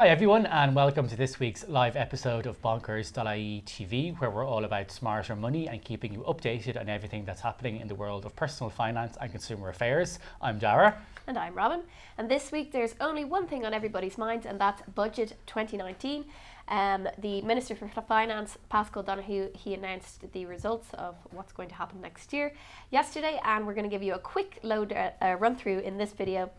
Hi everyone, and welcome to this week's live episode of Bonkers.ie TV, where we're all about smarter money and keeping you updated on everything that's happening in the world of personal finance and consumer affairs. I'm Dara. And I'm Robin. And this week there's only one thing on everybody's minds, and that's Budget 2019. The Minister for Finance, Paschal Donohoe, he announced the results of what's going to happen next year yesterday, and we're going to give you a quick run through in this video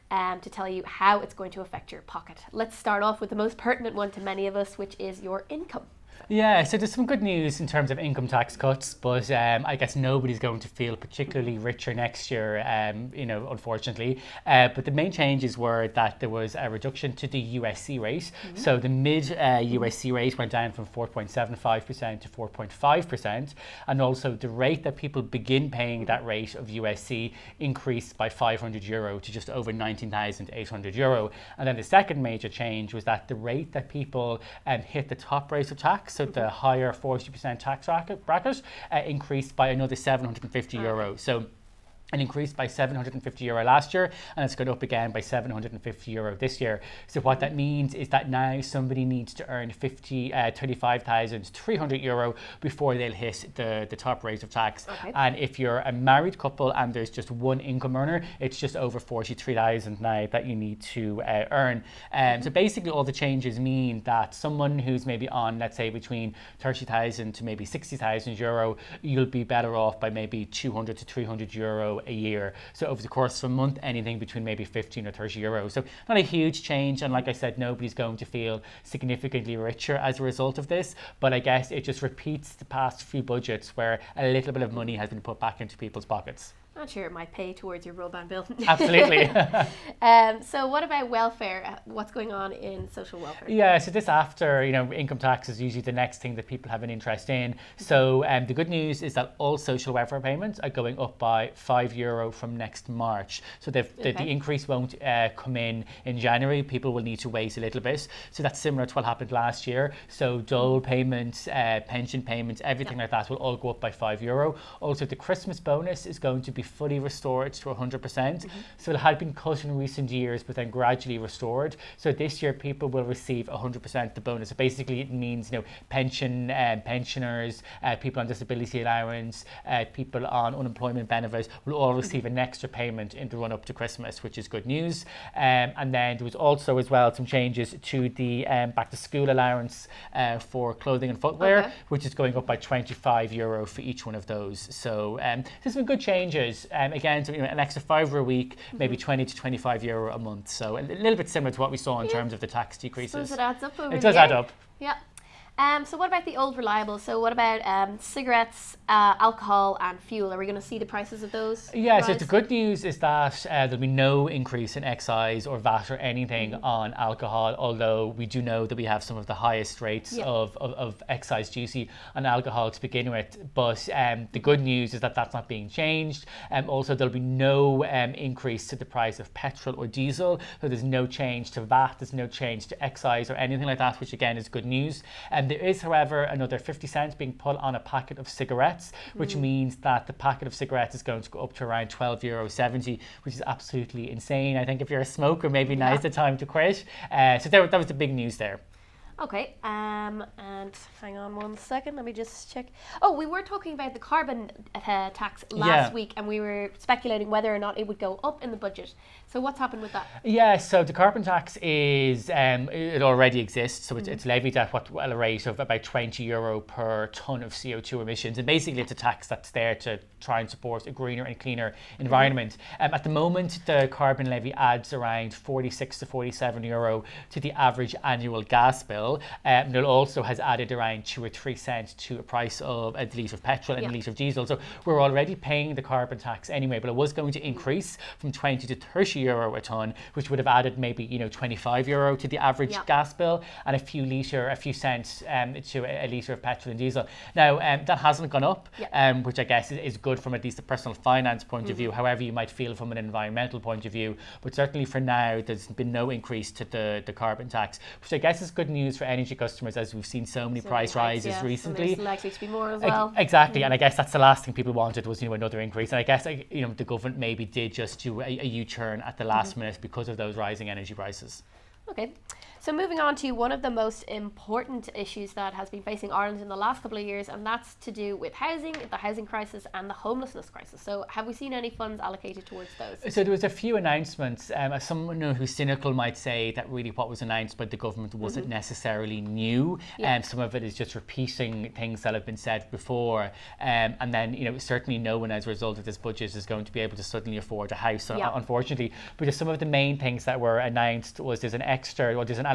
to tell you how it's going to affect your pocket. Let's start off with the most pertinent one to many of us, which is your income. Yeah, so there's some good news in terms of income tax cuts, but I guess nobody's going to feel particularly richer next year, unfortunately. But the main changes were that there was a reduction to the USC rate. So the mid-USC rate went down from 4.75% to 4.5%. And also the rate that people begin paying that rate of USC increased by €500 to just over €19,800. And then the second major change was that the rate that people hit the top rate of tax, so the higher 40% tax bracket, increased by another €750. So an increase by €750 last year, and it's gone up again by €750 this year. So what that means is that now somebody needs to earn €35,300 before they'll hit the top rate of tax. Okay. And if you're a married couple and there's just one income earner, it's just over 43,000 now that you need to earn. So basically all the changes mean that someone who's maybe on, let's say, between 30,000 to maybe 60,000 euro, you'll be better off by maybe 200 to 300 euro a year. So over the course of a month, anything between maybe 15 or 30 euros. So not a huge change, and like I said, nobody's going to feel significantly richer as a result of this, but I guess it just repeats the past few budgets where a little bit of money has been put back into people's pockets. Not sure it might pay towards your broadband bill. Absolutely. So what about welfare? What's going on in social welfare? Yeah, so this after, income tax is usually the next thing that people have an interest in. So the good news is that all social welfare payments are going up by €5 from next March. So the increase won't come in January. People will need to wait a little bit. So that's similar to what happened last year. So dole payments, pension payments, everything like that will all go up by €5. Also, the Christmas bonus is going to be fully restored to 100%. So it had been cut in recent years, but then gradually restored. So this year people will receive 100% the bonus. So basically it means, pensioners, people on disability allowance, people on unemployment benefits will all receive an extra payment in the run up to Christmas, which is good news. And then there was also as well some changes to the back to school allowance for clothing and footwear, which is going up by €25 for each one of those. So there's some good changes. Again, so, an extra €5 a week, maybe €20 to €25 a month. So a little bit similar to what we saw in terms of the tax decreases. Suppose it adds up over It does add up. Yeah. So what about the old reliable? So what about cigarettes, alcohol and fuel? Are we going to see the prices of those rise? So the good news is that there'll be no increase in excise or VAT or anything on alcohol, although we do know that we have some of the highest rates of excise duty on alcohol to begin with. But the good news is that that's not being changed. Also, there'll be no increase to the price of petrol or diesel. So there's no change to VAT, there's no change to excise or anything like that, which again is good news. There is, however, another 50 cents being put on a packet of cigarettes, which means that the packet of cigarettes is going to go up to around €12.70, which is absolutely insane. I think if you're a smoker, maybe now's the time to quit. So that was the big news there. Okay, and hang on one second, let me just check. Oh, we were talking about the carbon tax last week, and we were speculating whether or not it would go up in the budget. So what's happened with that? Yeah, so the carbon tax is, it already exists, so it's levied at a rate of about €20 per tonne of CO2 emissions, and basically it's a tax that's there to try and support a greener and cleaner environment. At the moment, the carbon levy adds around €46 to €47 to the average annual gas bill. It also has added around 2 or 3 cents to a price of a litre of petrol and a litre of diesel. So we're already paying the carbon tax anyway, but it was going to increase from 20 to €30 a tonne, which would have added maybe €25 to the average gas bill and a few cents to a litre of petrol and diesel. Now that hasn't gone up, which I guess is good from at least a personal finance point of view, however you might feel from an environmental point of view. But certainly for now, there's been no increase to the carbon tax, which I guess is good news for energy customers, as we've seen so many price rises recently. There's likely to be more as well. Exactly, and I guess that's the last thing people wanted was another increase. And I guess the government maybe did just do a U-turn at the last minute because of those rising energy prices. Okay, So moving on to one of the most important issues that has been facing Ireland in the last couple of years, and that's to do with housing, the housing crisis and the homelessness crisis. So have we seen any funds allocated towards those? So there was a few announcements. As someone who's cynical might say that really what was announced by the government wasn't necessarily new. Some of it is just repeating things that have been said before. And then, certainly no one as a result of this budget is going to be able to suddenly afford a house, unfortunately. Because some of the main things that were announced was there's an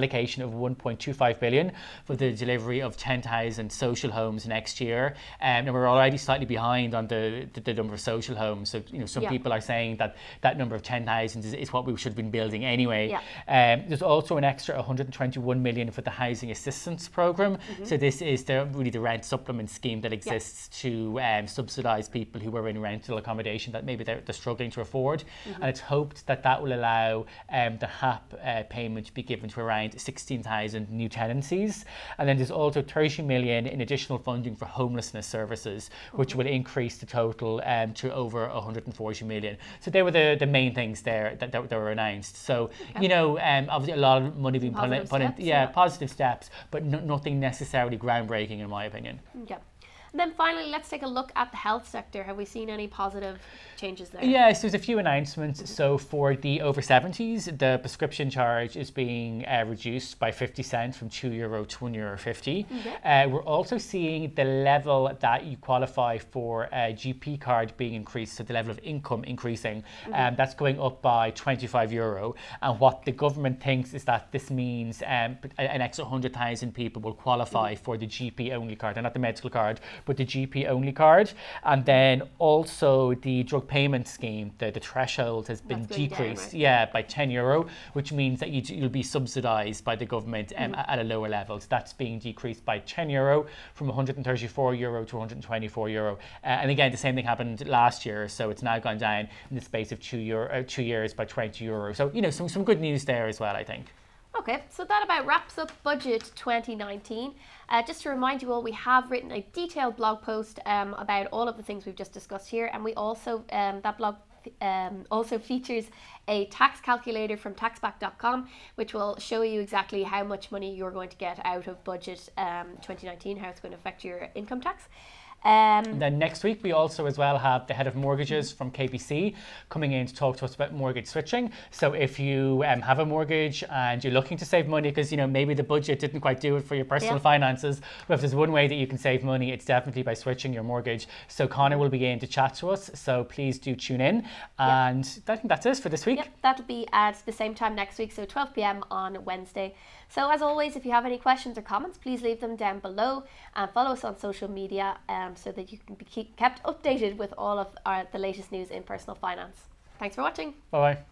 allocation of 1.25 billion for the delivery of 10,000 social homes next year, and we're already slightly behind on the number of social homes. So some people are saying that that number of 10,000 is what we should have been building anyway. There's also an extra 121 million for the housing assistance program. So this is really the rent supplement scheme that exists to subsidise people who are in rental accommodation that maybe they're struggling to afford, and it's hoped that will allow the HAP payment to be given to around 16,000 new tenancies. And then there's also 30 million in additional funding for homelessness services, which will increase the total to over 140 million. So they were the main things there that were announced. So, obviously a lot of money being put in, positive steps, but nothing necessarily groundbreaking in my opinion. Yeah. And then finally, let's take a look at the health sector. Have we seen any positive changes there? Yes, there's a few announcements. So for the over 70s, the prescription charge is being reduced by 50 cents from €2 to €1.50. We're also seeing the level that you qualify for a GP card being increased, so the level of income increasing. That's going up by €25. And what the government thinks is that this means an extra 100,000 people will qualify for the GP only card, and not the medical card, but the GP only card. And then also the drug payment scheme, the threshold has been decreased down, by €10, which means that you'll be subsidised by the government at a lower level. So that's being decreased by €10 from €134 to €124. And again, the same thing happened last year, so it's now gone down in the space of 2 years by €20. So some good news there as well, I think. Okay, so that about wraps up Budget 2019. Just to remind you all, we have written a detailed blog post about all of the things we've just discussed here, and we also that blog also features a tax calculator from taxback.com, which will show you exactly how much money you're going to get out of Budget 2019, how it's going to affect your income tax. Then next week we also as well have the head of mortgages from KBC coming in to talk to us about mortgage switching. So if you have a mortgage and you're looking to save money because maybe the budget didn't quite do it for your personal finances, but if there's one way that you can save money, it's definitely by switching your mortgage. So Connor will be in to chat to us, so please do tune in. And I think that's it for this week. That'll be at the same time next week, so 12 p.m. on Wednesday. So as always, if you have any questions or comments, please leave them down below and follow us on social media so that you can be kept updated with all of the latest news in personal finance. Thanks for watching. Bye-bye.